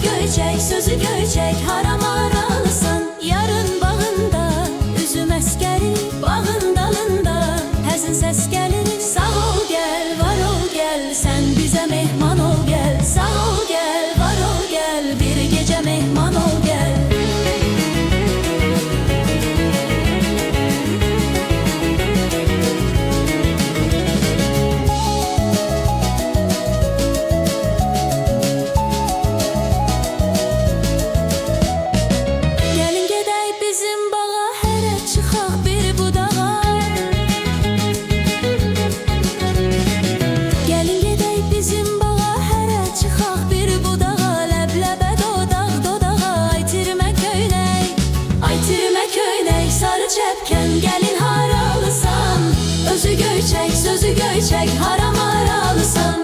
göyçək, sözü göyçək, haram aralısın. Yarın bağında, üzüm əskəri, bağın dalında həzin səs gəlir. Sağ ol gəl, var ol gəl, sən bizə mehman ol gəl. Sağ ol gəl, var ol gəl, bir gecə mehman ol gəl. Gəlin gedək bizim bağa, hərə çıxaq bir budağa. Gəlin gedək bizim bağa, hərə çıxaq bir budağa. Ləb-ləbə, dodaq dodağa, aytirmə köynək, aytirmə köynək. Sarı çəpkən, gəlin haralısan, özü göyçək, sözü göyçək, haram aralısan.